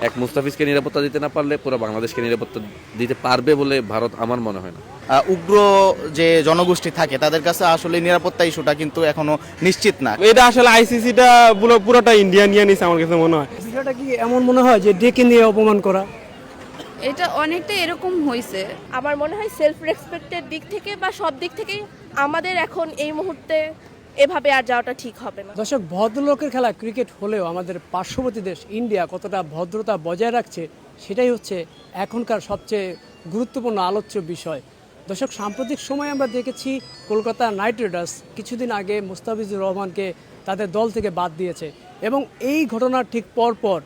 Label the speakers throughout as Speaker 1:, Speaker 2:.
Speaker 1: এক মুস্তাফিজকে নিরাপত্তা দিতে না পারলে পুরো বাংলাদেশকে নিরাপত্তা দিতে পারবে বলে ভারত আমার মনে হয় না।
Speaker 2: উগ্র যে জনগোষ্ঠী থাকে তাদের কাছে আসলে নিরাপত্তা ইস্যুটা কিন্তু এখনো নিশ্চিত না।
Speaker 3: এটা আসলে আইসিসিটা পুরোটা ইন্ডিয়া নিয়ে নিছে আমার কাছে মনে হয়।
Speaker 4: বিষয়টা কি এমন মনে হয় যে ডেকে নিয়ে অপমান করা?
Speaker 5: এটা অনেকটা এরকম হয়েছে।
Speaker 6: আমার মনে হয় সেলফ রেসপেক্টের দিক থেকে বা সব দিক থেকেই আমাদের এখন এই মুহূর্তে এভাবে আর যাওয়াটা ঠিক হবে না।
Speaker 4: দর্শক, ভদ্রলোকের খেলা ক্রিকেট হলেও আমাদের পার্শ্ববর্তী দেশ ইন্ডিয়া কতটা ভদ্রতা বজায় রাখছে সেটাই হচ্ছে এখনকার সবচেয়ে গুরুত্বপূর্ণ আলোচ্য বিষয়। দর্শক, সাম্প্রতিক সময়ে আমরা দেখেছি কলকাতা নাইট রাইডার্স কিছুদিন আগে মুস্তাফিজুর রহমানকে তাদের দল থেকে বাদ দিয়েছে এবং এই ঘটনার ঠিক পরপর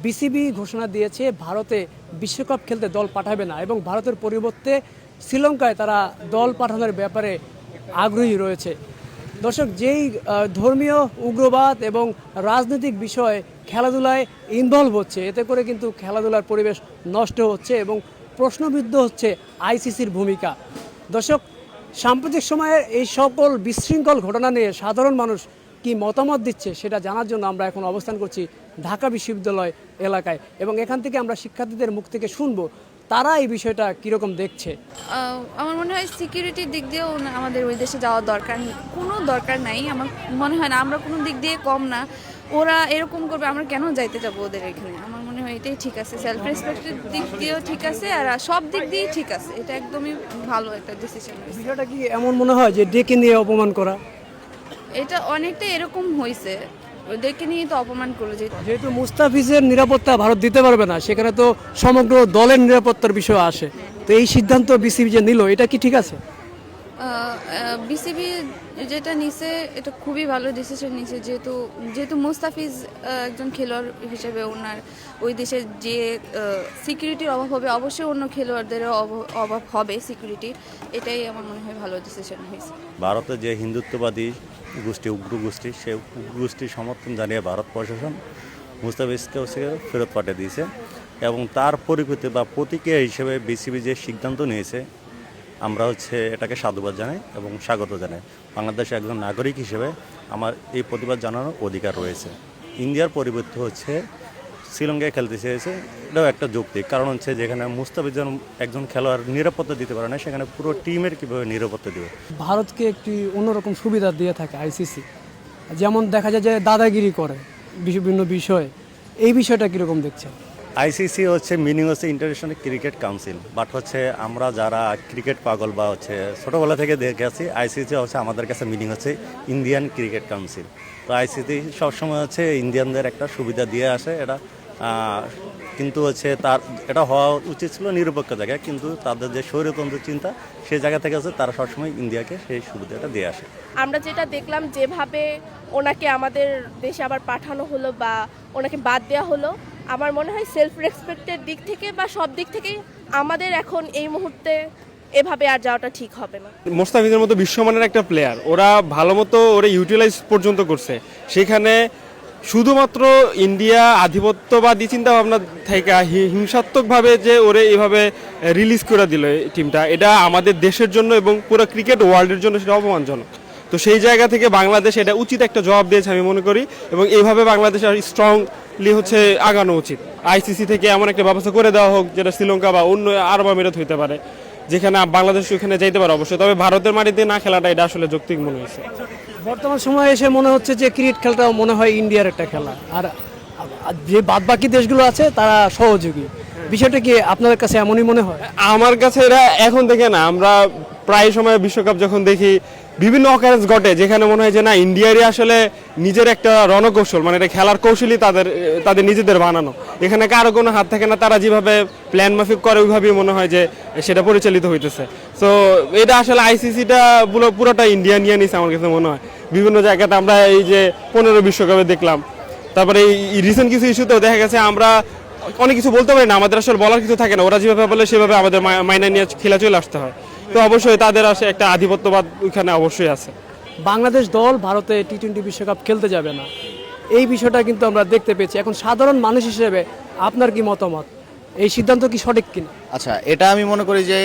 Speaker 4: বিসিবি ঘোষণা দিয়েছে ভারতে বিশ্বকাপ খেলতে দল পাঠাবে না এবং ভারতের পরিবর্তে শ্রীলঙ্কায় তারা দল পাঠানোর ব্যাপারে আগ্রহী রয়েছে। দর্শক, যেই ধর্মীয় উগ্রবাদ এবং রাজনৈতিক বিষয়ে খেলাধুলায় ইনভলভ হচ্ছে, এতে করে কিন্তু খেলাধুলার পরিবেশ নষ্ট হচ্ছে এবং প্রশ্নবিদ্ধ হচ্ছে আইসিসির ভূমিকা। দর্শক, সাম্প্রতিক সময়ের এই সকল বিশৃঙ্খল ঘটনা নিয়ে সাধারণ মানুষ কি মতামত দিচ্ছে সেটা জানার জন্য আমরা এখন অবস্থান করছি ঢাকা বিশ্ববিদ্যালয় এলাকায় এবং এখান থেকে আমরা শিক্ষার্থীদের মুখ থেকে শুনবো তারা এই বিষয়টা কীরকম দেখছে।
Speaker 5: আমার মনে হয় সিকিউরিটির দিক দিয়েও আমাদের ওই দেশে যাওয়ার কোনো দরকার নাই। আমার মনে হয় না আমরা কোনো দিক দিয়ে কম না। ওরা এরকম করবে, আমরা কেন যাইতে যাবো ওদের এখানে? আমার মনে হয় এটাই ঠিক আছে। সেলফ রেসপেক্টের দিক দিয়েও ঠিক আছে আর সব দিক দিয়েই ঠিক আছে। এটা একদমই ভালো একটা ডিসিশন।
Speaker 4: বিষয়টা কি এমন মনে হয় যে ডেকে নিয়ে অপমান করা?
Speaker 5: এটা অনেকটা এরকম হয়েছে। ডেকে নিয়ে তো অপমান করলো।
Speaker 4: যেহেতু মুস্তাফিজের নিরাপত্তা ভারত দিতে পারবে না, সেখানে তো সমগ্র দলের নিরাপত্তার বিষয় আসে। তো এই সিদ্ধান্ত বিসিবি যে নিল, এটা কি ঠিক আছে?
Speaker 5: বিসিবি যেটা নিছে এটা খুবই ভালো ডিসিশন নিছে। যেহেতু মুস্তাফিজ একজন খেলোয়াড় হিসেবে ওনার ওই দেশে যে সিকিউরিটির অভাব হবে, অবশ্যই অন্য খেলোয়াড়দেরও অভাব হবে সিকিউরিটির। এটাই আমার মনে হয় ভালো ডিসিশন হয়েছে।
Speaker 7: ভারতের যে হিন্দুত্ববাদী গোষ্ঠী, উগ্র গোষ্ঠী, সেই উগ্র গোষ্ঠীর সমর্থন জানিয়ে ভারত প্রশাসন মুস্তাফিজকেও ফেরত পাঠিয়ে দিয়েছে এবং তার পরিপ্রেক্ষিতে বা প্রতিক্রিয়া হিসেবে বিসিবি যে সিদ্ধান্ত নিয়েছে আমরা এটাকে সাধুবাদ জানাই এবং স্বাগত জানাই। বাংলাদেশের একজন নাগরিক হিসেবে আমার এই প্রতিবাদ জানানোর অধিকার রয়েছে। ইন্ডিয়ার পরিবর্তে শ্রীলঙ্কায় খেলতে চেয়েছে, এটাও একটা যৌক্তিক কারণ যেখানে মুস্তাফিজ একজন খেলোয়াড় নিরাপত্তা দিতে পারে না, সেখানে পুরো টিমের কীভাবে নিরাপত্তা দেবে।
Speaker 4: ভারতকে একটি অন্যরকম সুবিধা দিয়ে থাকে আইসিসি, যেমন দেখা যায় যে দাদাগিরি করে বিভিন্ন বিষয়ে। এই বিষয়টা কীরকম দেখছেন?
Speaker 7: ICC meaning international cricket council, but আমরা যারা ক্রিকেট পাগল বা ছোটোবেলা থেকে দেখে আছি, আইসিসি আমাদের কাছে মিনিং ইন্ডিয়ান ক্রিকেট কাউন্সিল। তো আইসিসি সবসময় ইন্ডিয়ানদের একটা সুবিধা দিয়ে আসে। এটা কিন্তু তার এটা হওয়া উচিত ছিল নিরপেক্ষ জায়গায়, কিন্তু তাদের যে স্বৈরতন্ত্র চিন্তা সেই জায়গা থেকে তারা সবসময় ইন্ডিয়াকে সেই সুবিধাটা দিয়ে আসে।
Speaker 6: আমরা যেটা দেখলাম যেভাবে ওনাকে আমাদের দেশে আবার পাঠানো হলো বা ওনাকে বাদ দেওয়া হলো, আমার মনে হয় সেলফ রেসপেক্টের দিক থেকে বা সব দিক থেকেই আমাদের এখন এই মুহূর্তে এভাবে আর যাওয়াটা ঠিক হবে না।
Speaker 3: মুস্তাফিজের মতো বিশ্বমানের একটা প্লেয়ার ওরা ভালো মতো ইউটিলাইজ পর্যন্ত করছে। সেখানে শুধুমাত্র ইন্ডিয়া আধিপত্যবাদী চিন্তা ভাবনা থেকে হিংসাত্মকভাবে যে ওরে এইভাবে রিলিজ করে দিল টিমটা, এটা আমাদের দেশের জন্য এবং পুরো ক্রিকেট ওয়ার্ল্ডের জন্য সেটা অপমানজনক। তো সেই জায়গা থেকে বাংলাদেশ এটা উচিত একটা জবাব দিয়েছে আমি মনে করি এবং এইভাবে বাংলাদেশ আর স্ট্রংলি আগানো উচিত। আইসিসি থেকে এমন একটা ব্যবস্থা করে দেওয়া হোক যেটা শ্রীলঙ্কা বা অন্য আরব আমিরাত হইতে পারে, যেখানে বাংলাদেশ ওইখানে যাইতে পারে অবশ্যই, তবে ভারতের মাটিতে না খেলাটা এটা আসলে যৌক্তিক মনে হয়েছে।
Speaker 4: বর্তমান সময়ে এসে মনে হচ্ছে যে ক্রিকেট খেলাটাও মনে হয় ইন্ডিয়ার একটা খেলা, আর যে বাদবাকি দেশগুলো আছে তারা সহযোগী। বিষয়টা কি আপনাদের কাছে এমনই মনে হয়?
Speaker 3: আমার কাছে এটা এখন থেকে না, আমরা প্রায় সময় বিশ্বকাপ যখন দেখি বিভিন্ন অকারেন্স ঘটে যেখানে মনে হয় যে না, ইন্ডিয়ারই আসলে নিজের একটা রণকৌশল, এটা খেলার কৌশলই তাদের নিজেদের বানানো। এখানে কারো কোনো হাত থাকে না, তারা যেভাবে প্ল্যান মাফিক করে ওইভাবেই মনে হয় যে সেটা পরিচালিত হইতেছে। সো এটা আসলে আইসিসিটা পুরোটা ইন্ডিয়া নিয়ে নিছে আমার কাছে মনে হয়। বিভিন্ন জায়গাতে আমরা এই যে 15 বিশ্বকাপে দেখলাম, তারপরে এই রিসেন্ট কিছু ইস্যুতেও দেখা গেছে আমরা অনেক কিছু বলতে পারি না, আমাদের আসলে বলার কিছু থাকে না। ওরা যেভাবে বলে সেভাবে আমাদের মাইনা নিয়ে খেলা চলে আসতে হয়। তো অবশ্যই তাদের একটা আধিপত্যবাদ ওইখানে অবশ্যই আছে।
Speaker 4: বাংলাদেশ দল ভারতে টি-20 বিশ্বকাপ খেলতে যাবে না, এই বিষয়টা কিন্তু আমরা দেখতে পেয়েছি। এখন সাধারণ মানুষ হিসেবে আপনার কি মতামত? এই সিদ্ধান্ত কি সঠিক কিনা?
Speaker 2: আচ্ছা, এটা আমি মনে করি যে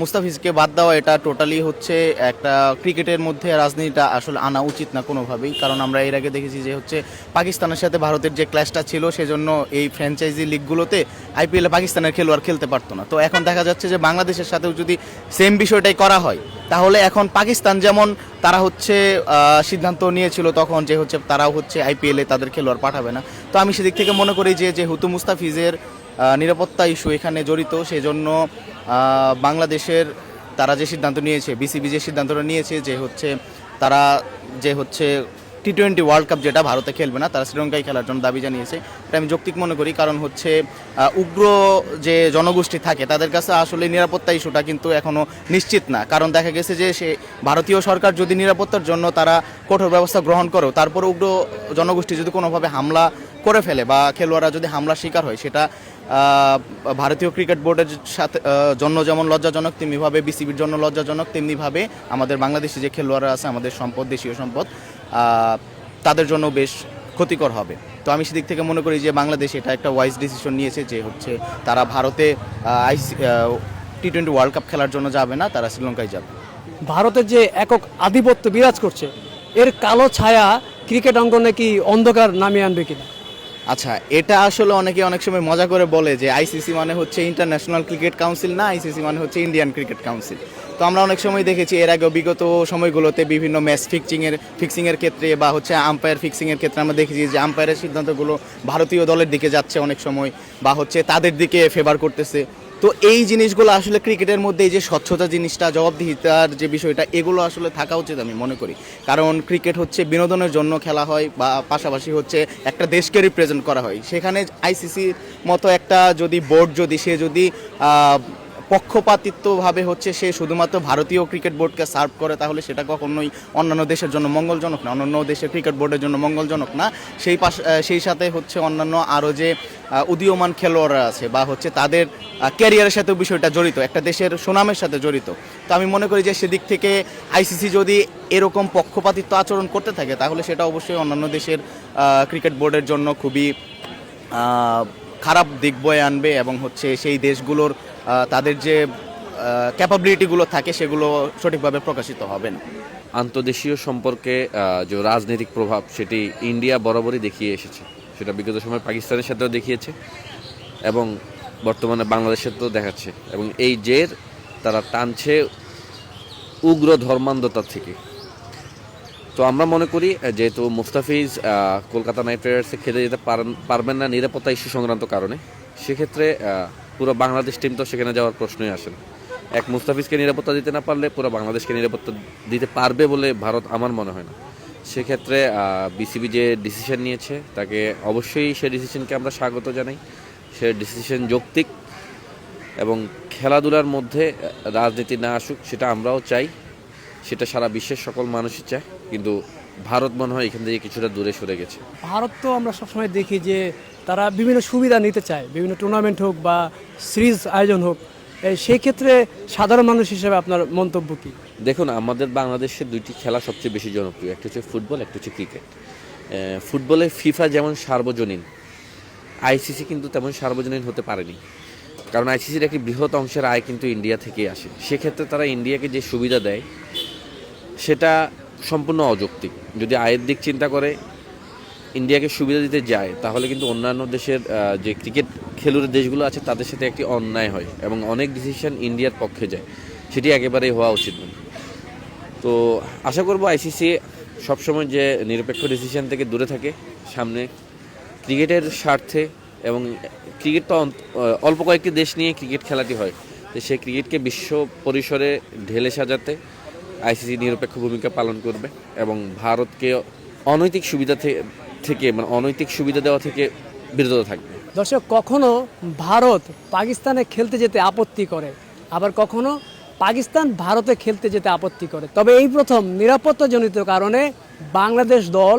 Speaker 2: মুস্তাফিজকে বাদ দেওয়া এটা টোটালি হচ্ছে একটা ক্রিকেটের মধ্যে রাজনীতিটা আসলে আনা উচিত না কোনোভাবেই। কারণ আমরা এর আগে দেখেছি যে হচ্ছে পাকিস্তানের সাথে ভারতের যে ক্ল্যাশটা ছিল সেজন্য এই ফ্র্যাঞ্চাইজি লিগগুলোতে আইপিএলে পাকিস্তানের খেলোয়াড় খেলতে পারতো না। তো এখন দেখা যাচ্ছে যে বাংলাদেশের সাথেও যদি সেম বিষয়টাই করা হয় তাহলে এখন পাকিস্তান যেমন তারা হচ্ছে সিদ্ধান্ত নিয়েছিল তখন যে হচ্ছে তারাও হচ্ছে আইপিএলে তাদের খেলোয়াড় পাঠাবে না। তো আমি সেদিক থেকে মনে করি যে যেহেতু মুস্তাফিজের নিরাপত্তা ইস্যু এখানে জড়িত, সেজন্য বাংলাদেশের তারা যে সিদ্ধান্ত নিয়েছে, বিসিবি যে সিদ্ধান্তটা নিয়েছে যে হচ্ছে তারা যে হচ্ছে টি-20 ওয়ার্ল্ড কাপ যেটা ভারতে খেলবে না, তারা শ্রীলঙ্কায় খেলার জন্য দাবি জানিয়েছে। এটা আমি যৌক্তিক মনে করি, কারণ হচ্ছে উগ্র যে জনগোষ্ঠী থাকে তাদের কাছে আসলে নিরাপত্তা ইস্যুটা কিন্তু এখনও নিশ্চিত না। কারণ দেখা গেছে যে সে ভারতীয় সরকার যদি নিরাপত্তার জন্য তারা কঠোর ব্যবস্থা গ্রহণ করেও তারপরে উগ্র জনগোষ্ঠী যদি কোনোভাবে হামলা করে ফেলে বা খেলোয়াড়রা যদি হামলার শিকার হয়, সেটা ভারতীয় ক্রিকেট বোর্ডের সাথে জন্য যেমন লজ্জাজনক, তেমনিভাবে বিসিবির জন্য লজ্জাজনক, তেমনিভাবে আমাদের বাংলাদেশি যে খেলোয়াড়রা আছে, আমাদের সম্পদ, দেশীয় সম্পদ, তাদের জন্য বেশ ক্ষতিকর হবে। তো আমি সেদিক থেকে মনে করি যে বাংলাদেশ এটা একটা ওয়াইজ ডিসিশন নিয়েছে যে হচ্ছে তারা ভারতে টি-20 ওয়ার্ল্ড কাপ খেলার জন্য যাবে না, তারা শ্রীলঙ্কায় যাবে।
Speaker 4: ভারতের যে একক আধিপত্য বিরাজ করছে, এর কালো ছায়া ক্রিকেট অঙ্গনে কি অন্ধকার নামিয়ে আনবে কিনা?
Speaker 2: আচ্ছা, এটা আসলে অনেকে অনেক সময় মজা করে বলে যে আইসিসি মানে হচ্ছে ইন্টারন্যাশনাল ক্রিকেট কাউন্সিল না, আইসিসি মানে হচ্ছে ইন্ডিয়ান ক্রিকেট কাউন্সিল। তো আমরা অনেক সময় দেখেছি এর আগে বিগত সময়গুলোতে বিভিন্ন ম্যাচ ফিক্সিংয়ের ক্ষেত্রে বা হচ্ছে আম্পায়ার ফিক্সিংয়ের ক্ষেত্রে আমরা দেখেছি যে আম্পায়ারের সিদ্ধান্তগুলো ভারতীয় দলের দিকে যাচ্ছে অনেক সময়, বা হচ্ছে তাদের দিকে ফেভার করতেছে। তো এই জিনিসগুলো আসলে ক্রিকেটের মধ্যে এই যে স্বচ্ছতা জিনিসটা, জবাবদিহিতার যে বিষয়টা, এগুলো আসলে থাকা উচিত আমি মনে করি। কারণ ক্রিকেট হচ্ছে বিনোদনের জন্য খেলা হয়, বা পাশাপাশি হচ্ছে একটা দেশকে রিপ্রেজেন্ট করা হয়। সেখানে আইসিসির মতো একটা যদি বোর্ড সে যদি পক্ষপাতিত্বভাবে হচ্ছে সে শুধুমাত্র ভারতীয় ক্রিকেট বোর্ডকে সার্ভ করে, তাহলে সেটা কখনোই অন্যান্য দেশের জন্য মঙ্গলজনক না, অন্যান্য দেশের ক্রিকেট বোর্ডের জন্য মঙ্গলজনক না। সেই সাথে হচ্ছে অন্যান্য আরও যে উদীয়মান খেলোয়াড়রা আছে বা হচ্ছে তাদের ক্যারিয়ারের সাথেও বিষয়টা জড়িত, একটা দেশের সুনামের সাথে জড়িত। তো আমি মনে করি যে সেদিক থেকে আইসিসি যদি এরকম পক্ষপাতিত্ব আচরণ করতে থাকে তাহলে সেটা অবশ্যই অন্যান্য দেশের ক্রিকেট বোর্ডের জন্য খুবই খারাপ দিক বয়ে আনবে, এবং হচ্ছে সেই দেশগুলোর তাদের যে ক্যাপাবিলিটিগুলো থাকে সেগুলো সঠিকভাবে প্রকাশিত হবে না।
Speaker 1: আন্তর্দেশীয় সম্পর্কে যে রাজনৈতিক প্রভাব, সেটি ইন্ডিয়া বরাবরই দেখিয়ে এসেছে। সেটা বিগত সময় পাকিস্তানের সাথেও দেখিয়েছে এবং বর্তমানে বাংলাদেশের তো দেখাচ্ছে। এবং এই জের তারা টানছে উগ্র ধর্মান্ধতা থেকে। তো আমরা মনে করি যেহেতু মুস্তাফিজ কলকাতা নাইট রাইডার্সে খেলে যেতে পারবেন না নিরাপত্তা ইস্যু সংক্রান্ত কারণে, সেক্ষেত্রে পুরো বাংলাদেশ টিম তো সেখানে যাওয়ার প্রশ্নই আসে না। এক মুস্তাফিজকে নিরাপত্তা দিতে না পারলে পুরো বাংলাদেশকে নিরাপত্তা দিতে পারবে বলে ভারত আমার মনে হয় না। সেক্ষেত্রে বিসিবি যে ডিসিশন নিয়েছে তাকে অবশ্যই সে ডিসিশনকে আমরা স্বাগত জানাই। সে ডিসিশন যৌক্তিক, এবং খেলাধুলার মধ্যে রাজনীতি না আসুক সেটা আমরাও চাই, সেটা সারা বিশ্বের সকল মানুষই চায়। কিন্তু ভারত মনে হয় এখান থেকে কিছুটা দূরে সরে গেছে।
Speaker 4: ভারত তো আমরা সবসময় দেখি যে তারা বিভিন্ন সুবিধা নিতে চায়, বিভিন্ন টুর্নামেন্ট হোক বা সিরিজ আয়োজন হোক। সেই ক্ষেত্রে সাধারণ মানুষ হিসেবে আপনার মন্তব্য কী?
Speaker 1: দেখুন, আমাদের বাংলাদেশের দুইটি খেলা সবচেয়ে বেশি জনপ্রিয়, একটা হচ্ছে ফুটবল, একটা হচ্ছে ক্রিকেট। ফুটবলে ফিফা যেমন সার্বজনীন, আইসিসি কিন্তু তেমন সার্বজনীন হতে পারেনি, কারণ আইসিসির একটি বৃহৎ অংশের আয় কিন্তু ইন্ডিয়া থেকেই আসে। সেক্ষেত্রে তারা ইন্ডিয়াকে যে সুবিধা দেয় সেটা সম্পূর্ণ অযৌক্তিক। যদি আয়ের দিক চিন্তা করে ইন্ডিয়াকে সুবিধা দিতে যায়, তাহলে কিন্তু অন্যান্য দেশের যে ক্রিকেট খেলুড়ে দেশগুলো আছে তাদের সাথে একটি অন্যায় হয় এবং অনেক ডিসিশন ইন্ডিয়ার পক্ষে যায়, সেটি একেবারেই হওয়া উচিত নয়। তো আশা করব আইসিসি সবসময় যে নিরপেক্ষ ডিসিশন থেকে দূরে থাকে, সামনে ক্রিকেটের স্বার্থে, এবং ক্রিকেট তো অল্প কয়েকটি দেশ নিয়ে ক্রিকেট খেলাটি হয়, তো সেই ক্রিকেটকে বিশ্ব পরিসরে ঢেলে সাজাতে আইসিসি নিরপেক্ষ ভূমিকা পালন করবে এবং ভারতকে অনৈতিক সুবিধা থেকে মানে অনৈতিক সুবিধা দেওয়া থেকে বিরত থাকবে।
Speaker 4: দর্শক, কখনো ভারত পাকিস্তানে খেলতে যেতে আপত্তি করে, আবার কখনো পাকিস্তান ভারতে খেলতে যেতে আপত্তি করে। তবে এই প্রথম নিরাপত্তাজনিত কারণে বাংলাদেশ দল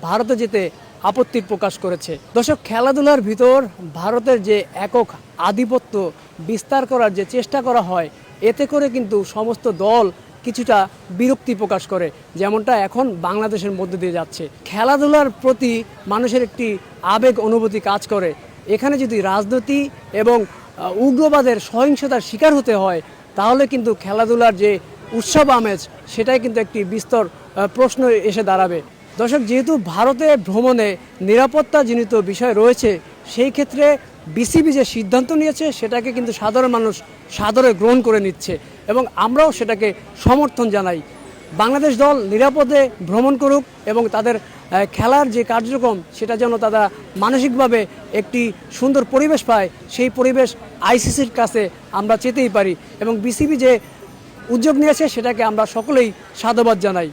Speaker 4: ভারতে যেতে আপত্তি প্রকাশ করেছে। দর্শক, খেলাধুলার ভিতর ভারতের যে একক আধিপত্য বিস্তার করার যে চেষ্টা করা হয়, এতে করে কিন্তু সমস্ত দল কিছুটা বিরক্তি প্রকাশ করে, যেমনটা এখন বাংলাদেশের মধ্যে দিয়ে যাচ্ছে। খেলাধুলার প্রতি মানুষের একটি আবেগ অনুভূতি কাজ করে, এখানে যদি রাজনীতি এবং উগ্রবাদের সহিংসতার শিকার হতে হয় তাহলে কিন্তু খেলাধুলার যে উৎসব আমেজ সেটাই কিন্তু একটি বিস্তর প্রশ্ন এসে দাঁড়াবে। দর্শক, যেহেতু ভারতে ভ্রমণে নিরাপত্তাজনিত বিষয় রয়েছে, সেই ক্ষেত্রে বিসিবি যে সিদ্ধান্ত নিয়েছে সেটাকে কিন্তু সাধারণ মানুষ সাদরে গ্রহণ করে নিচ্ছে এবং আমরাও সেটাকে সমর্থন জানাই। বাংলাদেশ দল নিরাপদে ভ্রমণ করুক এবং তাদের খেলার যে কার্যক্রম সেটা যেন তারা মানসিকভাবে একটি সুন্দর পরিবেশ পায়, সেই পরিবেশ আইসিসির কাছে আমরা চেতেই পারি এবং বিসিবি যে উদ্যোগ নিয়েছে সেটাকে আমরা সকলেই সাধুবাদ জানাই।